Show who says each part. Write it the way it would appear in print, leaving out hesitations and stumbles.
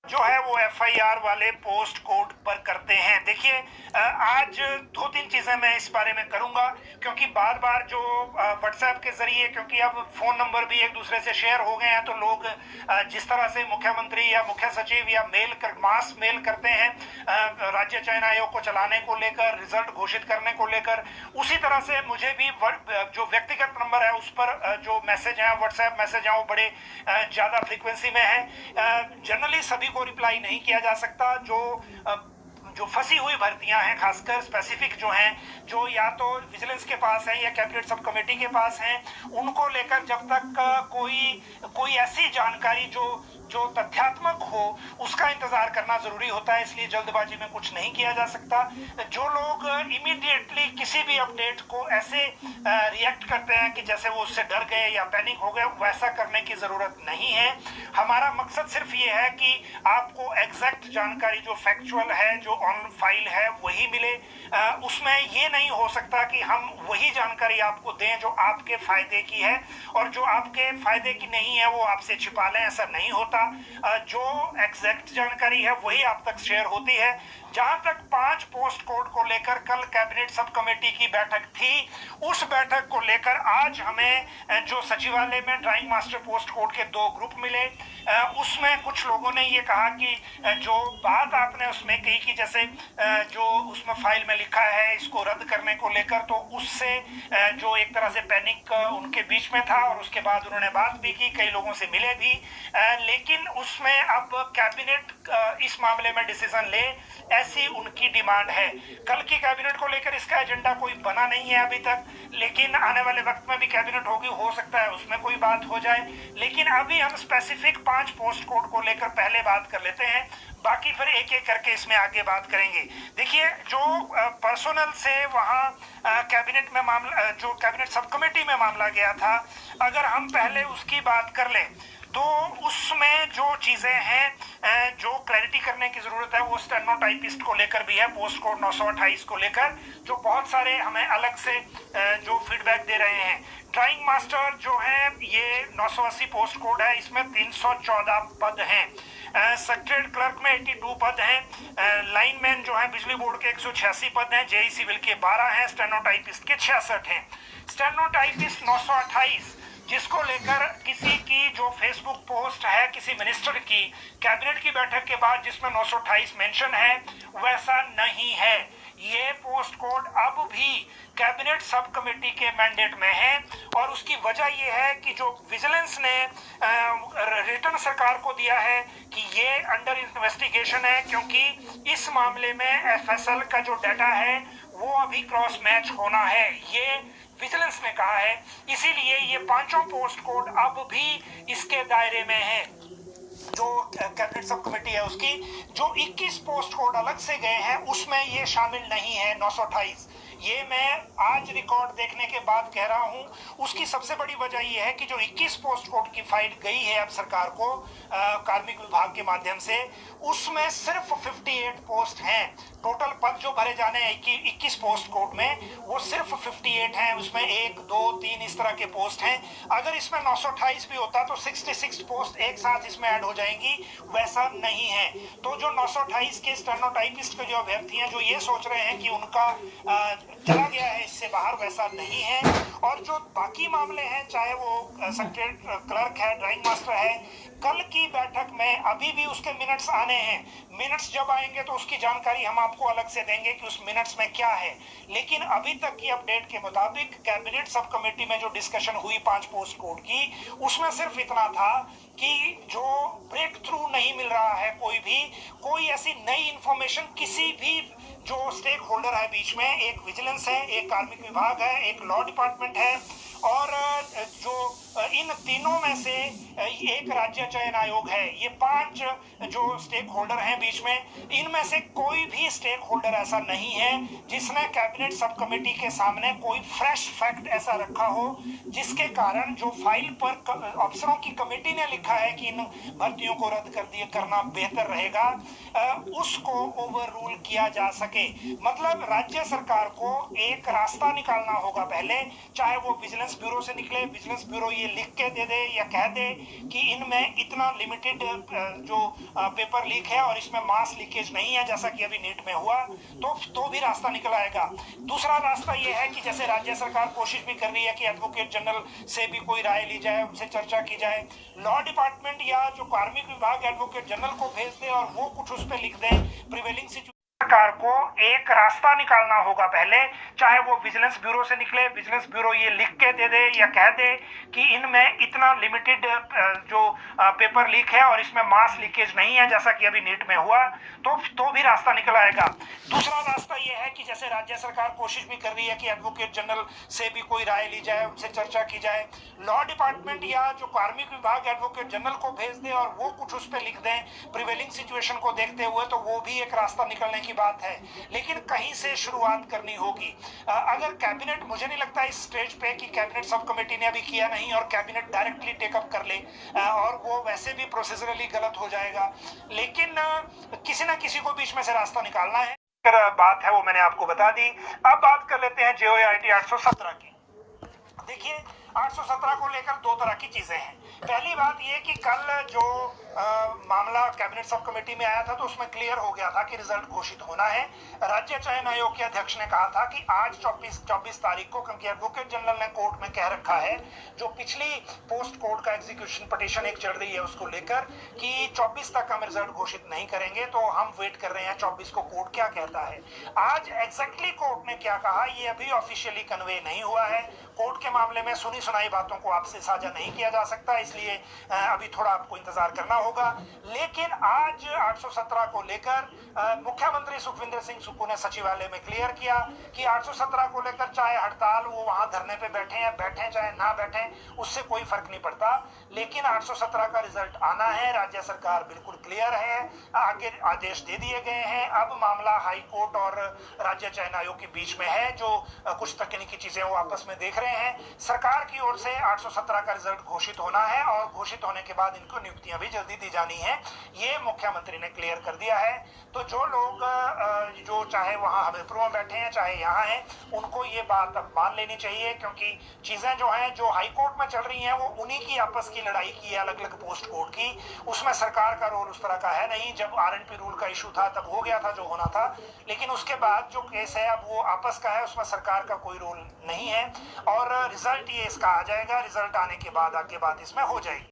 Speaker 1: जो है वो एफआईआर वाले पोस्ट कोड पर करते हैं। देखिए आज दो तीन चीजें मैं इस बारे में करूंगा, क्योंकि बार बार जो व्हाट्सएप के जरिए, क्योंकि अब फोन नंबर भी एक दूसरे से शेयर हो गए हैं, तो लोग जिस तरह से मुख्यमंत्री या मुख्य सचिव या मास मेल करते हैं राज्य चयन आयोग को चलाने को लेकर, रिजल्ट घोषित करने को लेकर, उसी तरह से मुझे भी जो व्यक्तिगत नंबर है उस पर जो मैसेज है, व्हाट्सएप मैसेज है, वो बड़े ज्यादा फ्रीक्वेंसी में है। जनरली सभी को रिप्लाई नहीं किया जा सकता। जो फंसी हुई भर्तियां हैं, खासकर स्पेसिफिक जो हैं, जो या तो विजिलेंस के पास हैं या कैबिनेट सब कमेटी के पास हैं, उनको लेकर जब तक कोई ऐसी जानकारी जो तथ्यात्मक हो, उसका इंतजार करना जरूरी होता है। इसलिए जल्दबाजी में कुछ नहीं किया जा सकता। जो लोग इमीडिएटली किसी भी अपडेट को ऐसे रिएक्ट करते हैं कि जैसे वो उससे डर गए या पैनिक हो गए, वैसा करने की जरूरत नहीं है। हमारा मकसद सिर्फ ये है कि आपको एग्जैक्ट जानकारी जो फैक्चुअल है, जो ऑन फाइल है, वही मिले। उसमें ये नहीं हो सकता कि हम वही जानकारी आपको दें जो आपके फायदे की है, और जो आपके फायदे की नहीं है वो आपसे छिपा लें, ऐसा नहीं होता। जो एग्जैक्ट जानकारी है वही आप तक शेयर होती है। जहां तक 5 पोस्ट कोड को लेकर कल कैबिनेट सब कमेटी की बैठक थी, उस बैठक को लेकर आज हमें जो सचिवालय में ड्राइंग मास्टर पोस्ट कोड के 2 ग्रुप मिले। उसमें कुछ लोगों ने ये कहा कि जो बात आपने उसमें कही कि जैसे जो उसमें फाइल में लिखा है इसको रद्द करने को लेकर, तो उससे जो एक तरह से पैनिक उनके बीच में था, और उसके बाद उन्होंने बात भी की, कई लोगों से मिले भी, लेकिन उसमें अब कैबिनेट इस मामले में डिसीजन ले, ऐसी उनकी डिमांड है। कल की कैबिनेट को लेकर इसका एजेंडा कोई बना नहीं है अभी तक, लेकिन आने वाले वक्त में भी कैबिनेट होगी, हो सकता है उसमें कोई बात हो जाए। लेकिन अभी हम स्पेसिफिक 5 पोस्ट कोड को लेकर पहले बात कर लेते हैं, बाकी फिर एक एक करके इसमें आगे बात करेंगे। देखिए, जो पर्सनल से वहां कैबिनेट में मामला, जो कैबिनेट सब कमेटी में मामला गया था, अगर हम पहले उसकी बात कर लें तो उसमें जो चीजें हैं जो क्लैरिटी करने की जरूरत है, वो स्टेनोटाइपिस्ट को लेकर भी है, पोस्ट कोड 928 को लेकर, जो बहुत सारे हमें अलग से जो फीडबैक दे रहे हैं। ड्राइंग मास्टर जो है ये 980 पोस्ट कोड है, इसमें 314 पद हैं। सेक्रेटरीट क्लर्क में 82 पद हैं। लाइनमैन जो है बिजली बोर्ड के 186 पद हैं। जेई सिविल के 12 हैं। स्टेनोटाइपिस्ट के 66 हैं। स्टेनोटाइपिस्ट 928 जिसको लेकर किसी की जो फेसबुक पोस्ट है किसी मिनिस्टर की कैबिनेट की बैठक के बाद जिसमें 928 मेंशन है, वैसा नहीं है। ये पोस्ट कोड अब भी कैबिनेट सब कमेटी के मैंडेट में है, और उसकी वजह यह है कि जो विजिलेंस ने रिटर्न सरकार को दिया है कि ये अंडर इन्वेस्टिगेशन है, क्योंकि इस मामले में एफएसएल का जो डाटा है वो अभी क्रॉस मैच होना है, ये विजिलेंस ने कहा है। इसीलिए ये 5 पोस्ट कोड अब भी इसके दायरे में है। जो कैबिनेट सब कमेटी है उसकी जो 21 पोस्ट कोड अलग से गए हैं, उसमें ये शामिल नहीं है 928। ये मैं आज रिकॉर्ड देखने के बाद कह रहा हूं। उसकी सबसे बड़ी वजह यह है कि जो 21 पोस्ट कोड की फाइल गई है अब सरकार को कार्मिक विभाग के माध्यम से, उसमें सिर्फ 58 पोस्ट हैं। टोटल पद जो भरे जाने हैं 21 पोस्ट कोड में, वो सिर्फ 58 हैं। उसमें 1, 2, 3 इस तरह के पोस्ट हैं। अगर इसमें 928 भी होता तो 66 पोस्ट एक साथ इसमें ऐड हो जाएंगी, वैसा नहीं है। तो जो 928 के स्टेनोटाइपिस्ट के जो अभ्यर्थी हैं, जो ये सोच रहे हैं कि उनका चला गया है इससे बाहर, वैसा नहीं है। और जो बाकी मामले हैं, चाहे वो सेक्रेटरी क्लर्क है, ड्राइंग मास्टर है, कल की बैठक में अभी भी उसके मिनट्स आने हैं। मिनट्स जब आएंगे तो उसकी जानकारी हम आपको अलग से देंगे कि उस मिनट्स में क्या है। लेकिन अभी तक की अपडेट के मुताबिक कैबिनेट सब कमेटी में जो डिस्कशन हुई 5 पोस्ट कोड की, उसमें सिर्फ इतना था कि जो ब्रेक थ्रू नहीं मिल रहा है, कोई ऐसी नई इंफॉर्मेशन किसी भी जो स्टेक होल्डर है बीच में, एक विजिलेंस है, एक कार्मिक विभाग है, एक लॉ डिपार्टमेंट है, और जो इन तीनों में से एक राज्य चयन आयोग है। ये 5 जो स्टेक होल्डर हैं बीच में, इनमें से कोई भी स्टेक होल्डर ऐसा नहीं है जिसने कैबिनेट सब कमेटी के सामने कोई फ्रेश फैक्ट ऐसा रखा हो जिसके कारण जो फाइल पर अफसरों की कमेटी ने लिखा है कि इन भर्तियों को रद्द करना बेहतर रहेगा, उसको ओवर रूल किया जा सके। मतलब राज्य सरकार को एक रास्ता निकालना होगा पहले, चाहे वो विजिलेंस ब्यूरो से निकले। विजिलेंस ब्यूरो ये लिख के दे दे या कह दे कि इनमें इतना लिमिटेड जो पेपर लीक है और इसमें मास लीकेज नहीं है जैसा कि अभी नीट में हुआ, तो भी रास्ता निकल आएगा। दूसरा रास्ता ये है कि जैसे राज्य सरकार कोशिश भी कर रही है कि एडवोकेट जनरल से भी कोई राय ली जाए, उनसे चर्चा की जाए, लॉ डिपार्टमेंट या जो कार्मिक विभाग एडवोकेट जनरल को भेज दे और वो कुछ उस पर लिख दे प्रिवेलिंग सिचुएशन। सरकार को एक रास्ता निकालना होगा पहले, चाहे वो विजिलेंस ब्यूरो से निकले, विजिलेंस ब्यूरो ये लिख के दे दे या कह दे कि इनमें इतना लिमिटेड जो पेपर लीक है और इसमें मास लीकेज नहीं है जैसा कि अभी नीट में हुआ, तो भी रास्ता निकल आएगा। दूसरा रास्ता ये है कि जैसे राज्य सरकार कोशिश भी कर रही है कि एडवोकेट जनरल से भी कोई राय ली जाए, उनसे चर्चा की जाए, लॉ डिपार्टमेंट या जो कार्मिक विभाग एडवोकेट जनरल को भेज दे और वो कुछ उस पर लिख दें प्रिवेलिंग सिचुएशन को देखते हुए, तो वो भी एक रास्ता निकलने की बात है। लेकिन कहीं से शुरुआत करनी होगी। अगर कैबिनेट, मुझे नहीं लगता इस स्टेज पे कि कैबिनेट सब कमेटी ने अभी किया नहीं और कैबिनेट डायरेक्टली टेकअप कर ले, और वो वैसे भी प्रोसीजरली गलत हो जाएगा, लेकिन किसी ना किसी को बीच में से रास्ता निकालना है। बात है वो मैंने आपको बता दी। अब बात कर लेते हैं JOIT 817 की। देखिए 817 को लेकर दो तरह की चीजें हैं। पहली बात यह कि कल जो मामला कैबिनेट सब कमेटी में आया था तो उसमें क्लियर हो गया था कि रिजल्ट घोषित होना है। राज्य चयन आयोग के अध्यक्ष ने कहा था कि आज 24 तारीख को, क्योंकि एडवोकेट जनरल ने कोर्ट में कह रखा है, जो पिछली पोस्ट कोर्ट का एग्जीक्यूशन पिटीशन एक चल रही है उसको लेकर, कि 24 तक हम रिजल्ट घोषित नहीं करेंगे, तो हम वेट कर रहे हैं 24 को कोर्ट क्या कहता है। आज एग्जैक्टली कोर्ट ने क्या कहा ये अभी ऑफिशियली कन्वे नहीं हुआ है। कोर्ट के मामले में सुनी सुनाई बातों को आपसे साझा नहीं किया जा सकता, इसलिए अभी थोड़ा आपको इंतजार करना होगा। लेकिन आज 817 को लेकर मुख्यमंत्री सुखविंदर सिंह सुक्खू ने सचिवालय में क्लियर किया कि 817 को लेकर चाहे हड़ताल, वो वहां धरने पे बैठे चाहे ना बैठे, उससे कोई फर्क नहीं पड़ता, लेकिन 817 का रिजल्ट आना है। राज्य सरकार बिल्कुल क्लियर है, आगे आदेश दे दिए गए हैं। अब मामला हाई कोर्ट और राज्य चयन आयोग के बीच में है, जो कुछ तकनीकी चीजें वो आपस में देख रहे हैं। सरकार की ओर से 817 का रिजल्ट घोषित होना है और घोषित होने के बाद इनको नियुक्तियां भी जल्दी दी जानी है, ये मुख्यमंत्री ने क्लियर कर दिया है। तो जो लोग जो चाहे वहां हमीरपुर में बैठे हैं चाहे यहाँ हैं, उनको ये बात अब मान लेनी चाहिए, क्योंकि चीजें जो हैं जो हाई कोर्ट में चल रही हैं वो उन्हीं की आपस की लड़ाई की है, अलग अलग पोस्ट कोर्ट की। उसमें सरकार का रोल उस तरह का है नहीं। जब RNP रूल का इशू था तब हो गया था जो होना था, लेकिन उसके बाद जो केस है अब वो आपस का है, उसमें सरकार का कोई रोल नहीं है। और रिजल्ट ये इसका आ जाएगा, रिजल्ट आने के बाद आगे बात इसमें हो जाएगी।